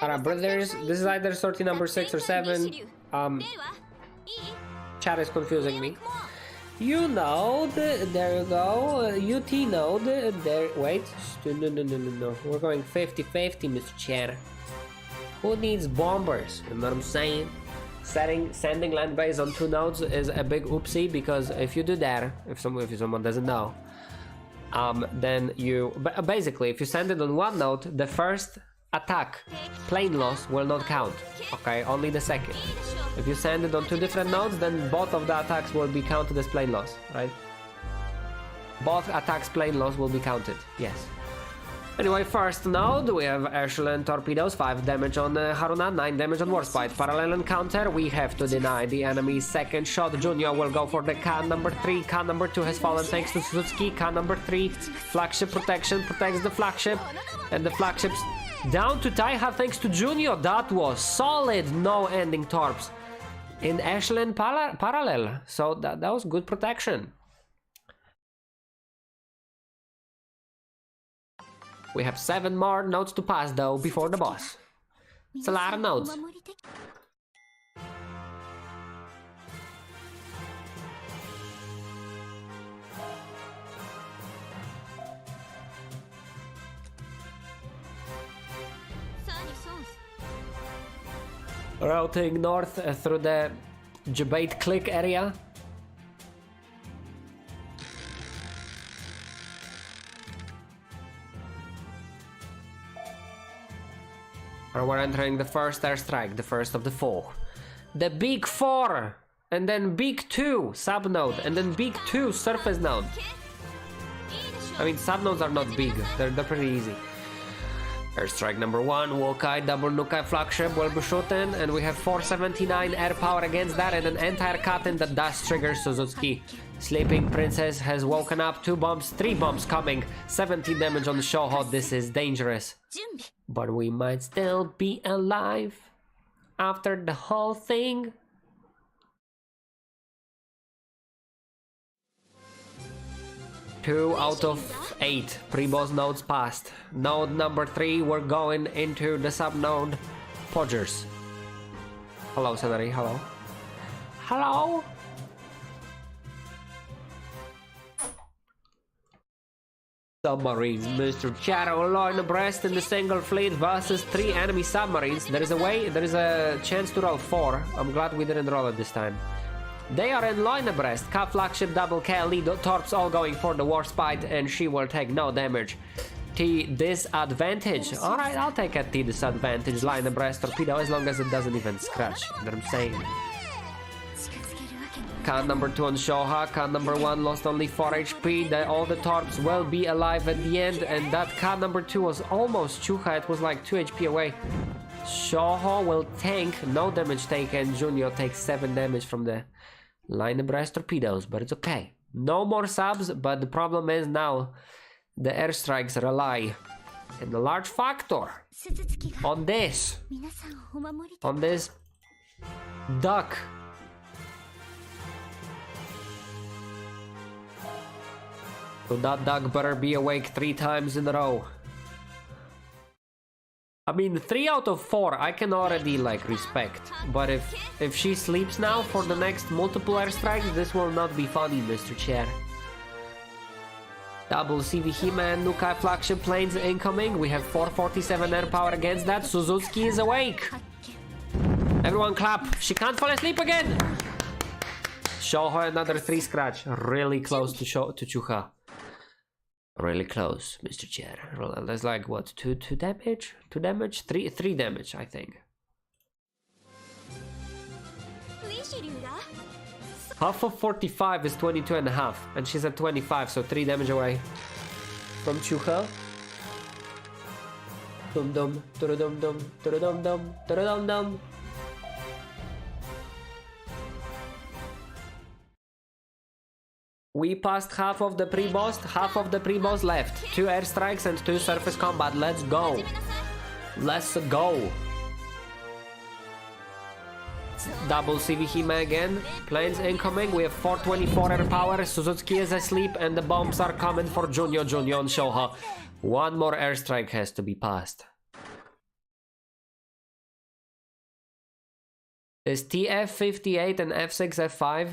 Alright, brothers, this is either sortie number 6 or 7. Chat is confusing me. You node, there you go. UT node, there. Wait, no. We're going 50-50, Mr. Chat. Who needs bombers? You know what I'm saying? Sending land base on 2 nodes is a big oopsie, because if you do that, if someone doesn't know, then you basically, if you send it on 1 node, the first attack plane loss will not count. Okay, only the second. If you send it on 2 different nodes, then both of the attacks will be counted as plane loss, right? Both attacks plane loss will be counted, yes. Anyway, first node, we have Echelon torpedoes, 5 damage on Haruna, 9 damage on Warspite. Parallel encounter, we have to deny the enemy's second shot. Junior will go for the Khan number 3. Khan number 2 has fallen thanks to Suzuki. Khan number 3, flagship protection, protects the flagship. And the flagship's down to Taiha thanks to Junior. That was solid, no ending torps in Echelon parallel. So that was good protection. We have 7 more nodes to pass though before the boss. It's a lot of nodes. Routing north through the Jebate click area. We're entering the first airstrike, the first of the 4. The big 4! And then big 2 subnode, and then big 2 surface node. I mean, subnodes are not big, they're pretty easy. Airstrike number 1, Wokai double Nukai flagship will be shooting, and we have 479 air power against that, and an entire Katen that does trigger Suzuki. Sleeping Princess has woken up, 2 bombs, 3 bombs coming, 17 damage on the Shoho. This is dangerous. But we might still be alive after the whole thing. Two out of 8 pre-boss nodes passed. Node number 3, we're going into the sub-node Podgers. Hello, Senari, hello. Hello? Submarines, Mr. Shadow, line abreast in the single fleet versus 3 enemy submarines. There is a chance to roll 4. I'm glad we didn't roll it this time. They are in line abreast. Ka flagship double K lead torps all going for the Warspite, and she will take no damage. T disadvantage. Alright, I'll take a T disadvantage line abreast torpedo as long as it doesn't even scratch. You know what I'm saying? Khan number 2 on Shoha. Khan number 1 lost only 4 HP. All the torps will be alive at the end, and that Khan number 2 was almost Chuha. It was like 2 HP away. Shoho will tank, no damage taken. Junior takes 7 damage from the line abreast torpedoes, but it's okay. No more subs, but the problem is now the airstrikes rely in a large factor on this duck. So that duck better be awake 3 times in a row. I mean, 3 out of 4 I can already like respect, but if she sleeps now for the next multiple airstrikes, this will not be funny, Mr. Chair. Double CV Hime and Nukai flagship planes incoming. We have 447 air power against that. Suzuki is awake. Everyone clap. She can't fall asleep again. Show her another 3 scratch. Really close to Chuha. Really close, Mr. Chair. There's like what, 2 damage? 2 damage? 3 damage, I think. Half of 45 is 22.5, and she's at 25, so 3 damage away from Chuha. Dum dum, dum dum, dum dum, dum dum. We passed half of the pre-boss left. 2 airstrikes and 2 surface combat. Let's go. Let's go. Double CV Hime again. Planes incoming. We have 424 air power. Suzuki is asleep and the bombs are coming for Junior on Shoha. 1 more airstrike has to be passed. Is TF58 and F6 F5?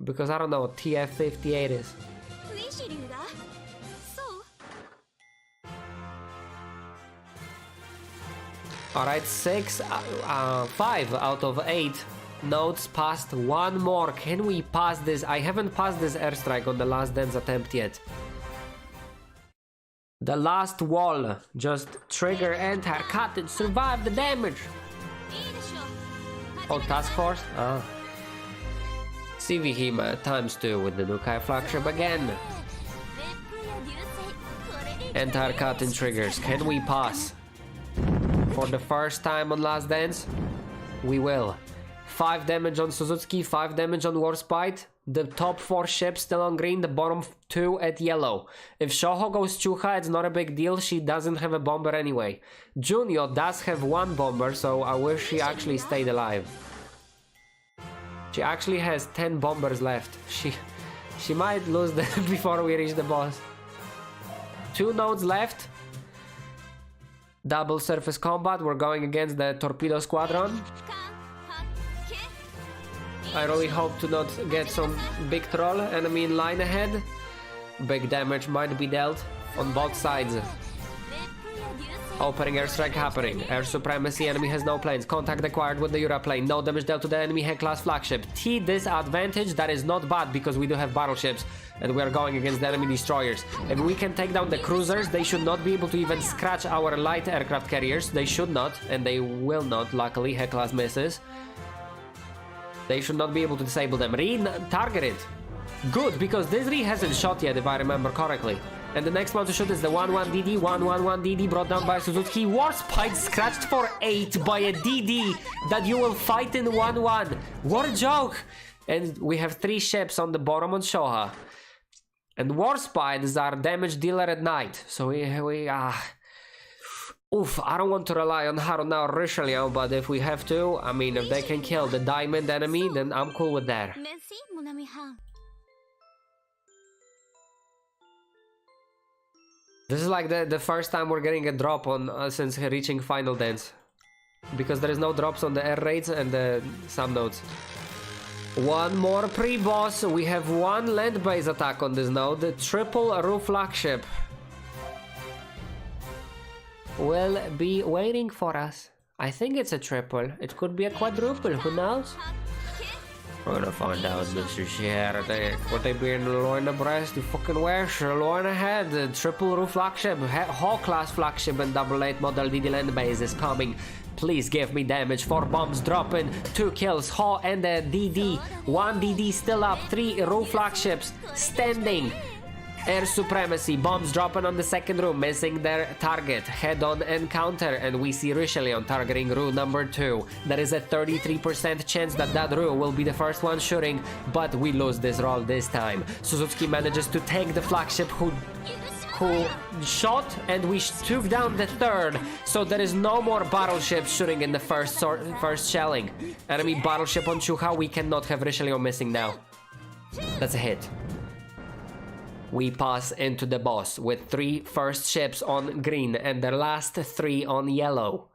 Because I don't know what TF58 is. Alright, 5 out of 8 nodes passed. One more. Can we pass this? I haven't passed this airstrike on the last dance attempt yet. The last wall. Just trigger enter, cut and survive the damage. Oh, task force? Ah. CV Hime ×2 with the Nukai flagship again. Enter, cut and triggers. Can we pass? For the first time on Last Dance, we will. 5 damage on Suzuki, 5 damage on Warspite. The top 4 ships still on green, the bottom 2 at yellow. If Shoujo goes Chuha, it's not a big deal, she doesn't have a bomber anyway. Junio does have 1 bomber, so I wish she actually stayed alive. She actually has 10 bombers left. She might lose them before we reach the boss. 2 nodes left. Double surface combat, we're going against the torpedo squadron. I really hope to not get some big troll enemy in line ahead. Big damage might be dealt on both sides. Opening airstrike happening. Air supremacy, enemy has no planes. Contact acquired with the Europlane. No damage dealt to the enemy head-class flagship. T disadvantage, that is not bad because we do have battleships and we are going against the enemy destroyers. If we can take down the cruisers, they should not be able to even scratch our light aircraft carriers. They should not, and they will not, luckily. Head-class misses. They should not be able to disable them. Target it. Good, because this hasn't shot yet, if I remember correctly. And the next one to shoot is the 1-1 DD, 1-1-1 DD brought down by Suzuki. Warspite scratched for 8 by a DD that you will fight in 1-1. What a joke! And we have 3 ships on the bottom on Shoha. And Warspites are damage dealer at night. So oof, I don't want to rely on Haruna or Richelieu, but if we have to, I mean, if they can kill the diamond enemy, then I'm cool with that. This is like the first time we're getting a drop on since reaching Final Dance. Because there is no drops on the air raids and the sub nodes. One more pre-boss. We have 1 land-based attack on this node. The triple roof flagship will be waiting for us. I think it's a triple. It could be a quadruple. Who knows? We're gonna find out, Mr. Sierra. What they be in Lorna Brest? You fucking where? Lorna head. The triple roof flagship, Hall class flagship, and #8 model DD land base is coming. Please give me damage. 4 bombs dropping, 2 kills. Hall and the DD. 1 DD still up. 3 roof flagships standing. Air supremacy, bombs dropping on the second room, missing their target. Head-on encounter, and we see Richelieu targeting room number 2. There is a 33% chance that that room will be the first one shooting, but we lose this roll this time. Suzuki manages to take the flagship who shot, and we took down the 3rd, so there is no more battleship shooting in the first shelling. Enemy battleship on Chuha, we cannot have Richelieu missing now. That's a hit. We pass into the boss with 3 first ships on green and the last 3 on yellow.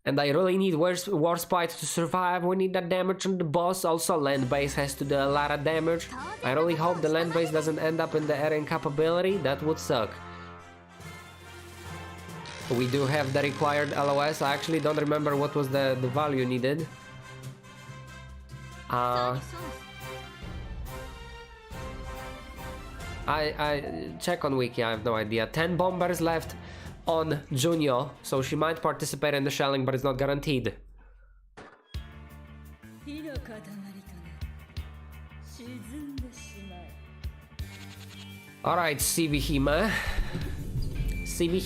And I really need Warspite to survive. We need that damage on the boss. Also, land base has to do a lot of damage. I really hope the land base doesn't end up in the air incapability. That would suck. We do have the required LOS. I actually don't remember what was the value needed. I check on wiki, I have no idea. 10 bombers left on Junio, so she might participate in the shelling, but it's not guaranteed. Alright, CV Hime. CV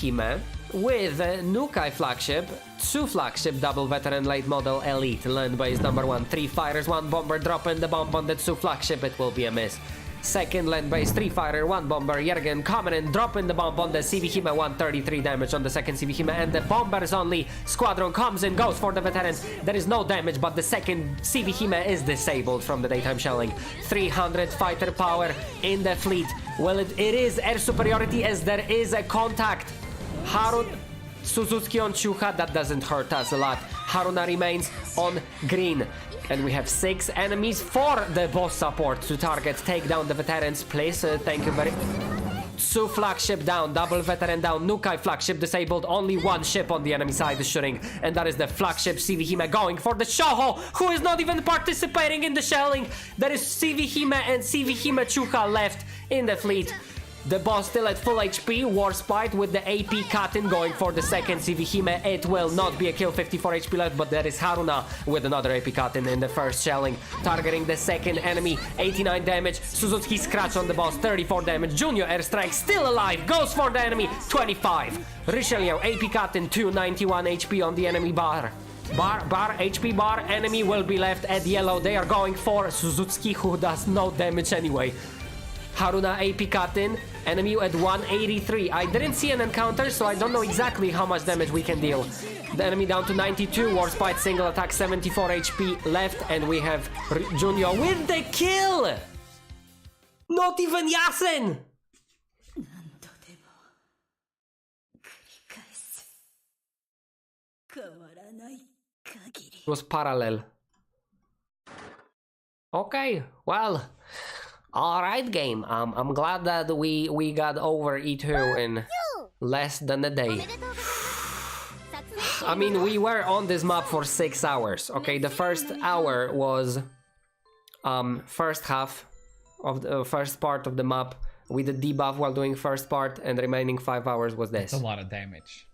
Hime with Nukai flagship, 2 flagship double veteran late model elite land base number 1, 3 fighters, 1 bomber dropping the bomb on the 2 flagship. It will be a miss. Second land base, 3 fighter, 1 bomber yet again coming in, dropping the bomb on the CV Hime. 133 damage on the second CV Hime, and the bombers only squadron comes and goes for the veterans. There is no damage, but the second CV Hime is disabled from the daytime shelling. 300 fighter power in the fleet. Well, it is air superiority as there is a contact. Suzuki on Chuha, that doesn't hurt us a lot. Haruna remains on green. And we have 6 enemies for the boss support to target. Take down the veterans, please. Thank you very much. 2 flagship down, double veteran down, Nukai flagship disabled, only 1 ship on the enemy side is shooting, and that is the flagship CV Hime going for the Shoho, who is not even participating in the shelling. There is CV Hime and CV Hime Chuka left in the fleet. The boss still at full HP, Warspite with the AP Katin going for the second CV Hime. It will not be a kill, 54 HP left, but there is Haruna with another AP Katin in the first shelling, targeting the second enemy, 89 damage. Suzuki scratch on the boss, 34 damage. Junior airstrike still alive, goes for the enemy, 25. Richelieu, AP Katin, 291 HP on the enemy bar. HP bar, enemy will be left at yellow. They are going for Suzuki, who does no damage anyway. Haruna AP Katin, enemy at 183. I didn't see an encounter, so I don't know exactly how much damage we can deal. The enemy down to 92, Warspite single attack, 74 HP left, and we have Junior with the kill! Not even Yasen! It was parallel. Okay, well... Alright, game. I'm glad that we got over E2 in less than a day. I mean, we were on this map for 6 hours. Okay, the first hour was first half of the first part of the map with the debuff while doing first part, and the remaining 5 hours was this. That's a lot of damage.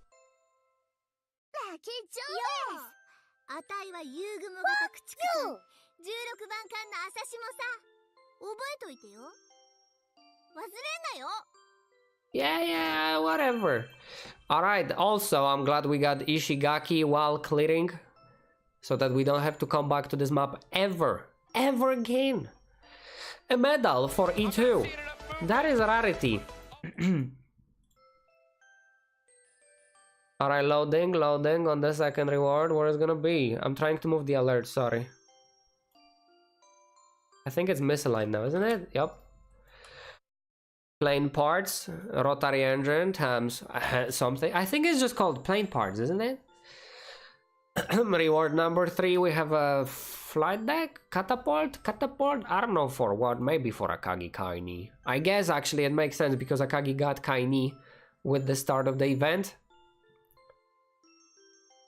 Yeah, whatever. Alright, also, I'm glad we got Ishigaki while clearing, so that we don't have to come back to this map ever again. A medal for E2. That is a rarity. Alright, loading on the second reward. Where is gonna be? I'm trying to move the alert, sorry. I think it's misaligned now, isn't it? Yep. Plane parts, rotary engine times something. I think it's just called plane parts, isn't it? Reward number 3, we have a flight deck, catapult. I don't know for what, maybe for Akagi Kaini. I guess actually it makes sense because Akagi got Kaini with the start of the event.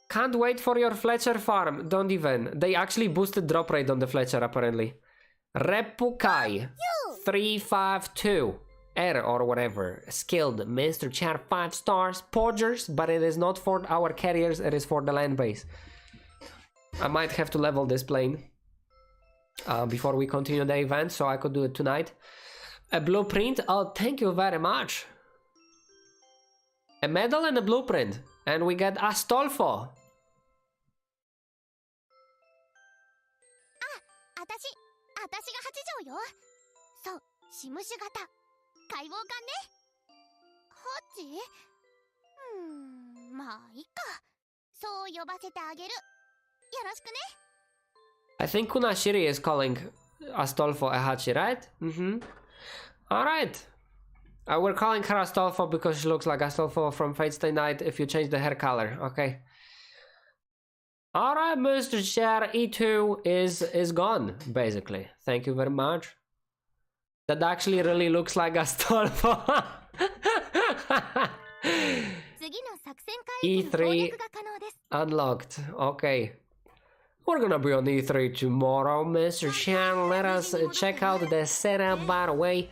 Can't wait for your Fletcher farm. Don't even. They actually boosted drop rate on the Fletcher apparently. Repukai 352 R or whatever, skilled Mr. Chair, 5 stars, Podgers, but it is not for our carriers, it is for the land base. I might have to level this plane before we continue the event, so I could do it tonight. A blueprint, oh thank you very much. A medal and a blueprint, and we get Astolfo. 私が8条よ。そう、シムシ型。解剖官ね。8？まあいいか。そう呼ばせてあげる。よろしくね。I think Kunashiri is calling Astolfo a Hachi, right? Alright. We're calling her Astolfo because she looks like Astolfo from Fate Stay Night if you change the hair color, okay? Alright, Mr. Chair, E2 is gone, basically. Thank you very much. That actually really looks like Astolfo. E3 unlocked. Okay. We're gonna be on E3 tomorrow, Mr. Chan. Let us check out the setup, by the way.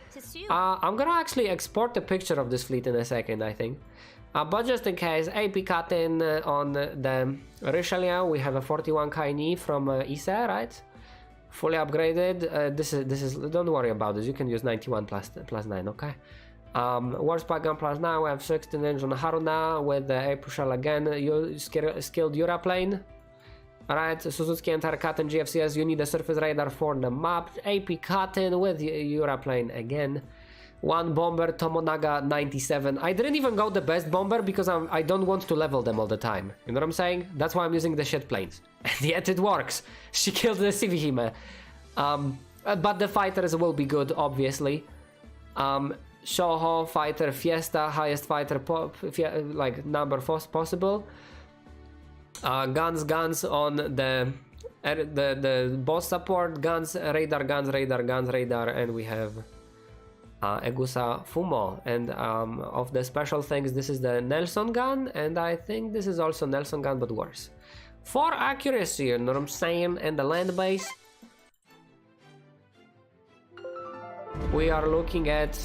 I'm gonna actually export a picture of this fleet in a second, I think. But just in case, AP Katin on the Richelieu, we have a 41 Kaini from Issa, right? Fully upgraded. This is. Don't worry about this. You can use 91 plus 9, okay? Warspite gun plus 9. We have 16 inch on Haruna with the AP shell again. You skilled Europlane. Alright, Suzuki and Katin GFCS. You need a surface radar for the map. AP Katin with Europlane again. 1 bomber, Tomonaga 97. I didn't even go the best bomber because I don't want to level them all the time. You know what I'm saying? That's why I'm using the shit planes. And yet it works. She killed the CV Hime. But the fighters will be good, obviously. Shoujo fighter Fiesta, highest fighter like number possible. Guns on the boss support, guns, radar, and we have Egusa Fumo. And of the special things, this is the Nelson gun, and I think this is also Nelson gun but worse. For accuracy, you know what I'm saying? And the land base, we are looking at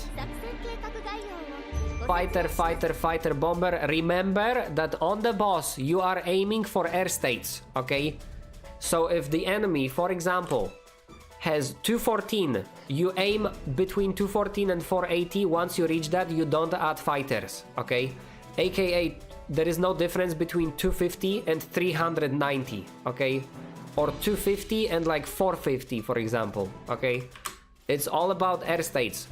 fighter, bomber. Remember that on the boss you are aiming for air states, okay? So if the enemy, for example, has 214, you aim between 214 and 480. Once you reach that, you don't add fighters, okay? AKA, there is no difference between 250 and 390, okay? Or 250 and like 450, for example, okay? It's all about air states.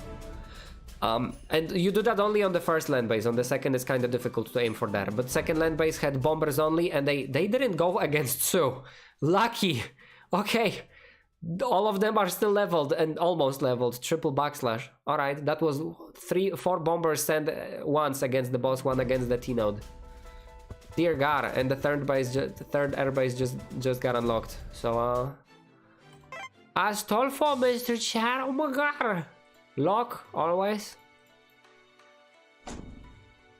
And you do that only on the first land base. On the second, it's kind of difficult to aim for there. But second land base had bombers only, and they didn't go against Su. Lucky. Okay. All of them are still leveled and almost leveled. Triple backslash. Alright, that was 4 bombers sent once against the boss, 1 against the T-node. Dear God, and the third air base just got unlocked. So, Astolfo, Mr. Chat, oh my God. Lock, always.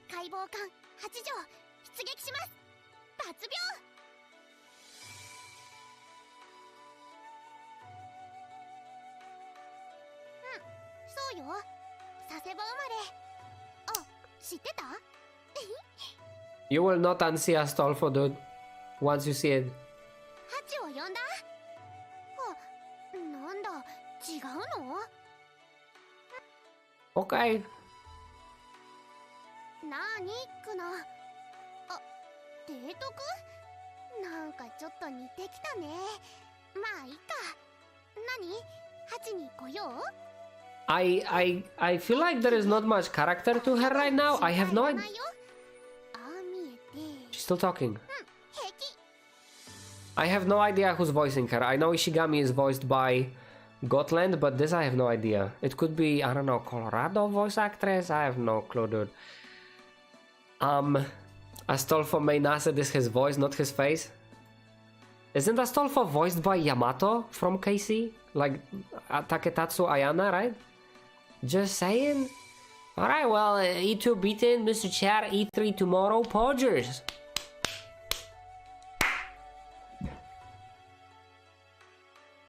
解剖官8条出撃します。抜病。そうよ。佐世保生まれ。あ、知ってた？ You will not unsee Astolfo, dude. Once you see it. ハチを呼んだ？あ、なんだ、違うの？Okay. なあにクナ。あ、提督？なんかちょっと似てきたね。まあいいか。何？ハチに来よう？ I feel like there is not much character to her right now. I have no idea. She's still talking. I have no idea who's voicing her. I know Ishigami is voiced by Gotland, but this I have no idea. It could be, I don't know, Colorado voice actress? I have no clue, dude. Astolfo Mainase, this is his voice, not his face. Isn't Astolfo voiced by Yamato from KC? Like Taketatsu Ayana, right? Just saying. Alright, well, E2 beaten, Mr. Chat, E3 tomorrow, Podgers.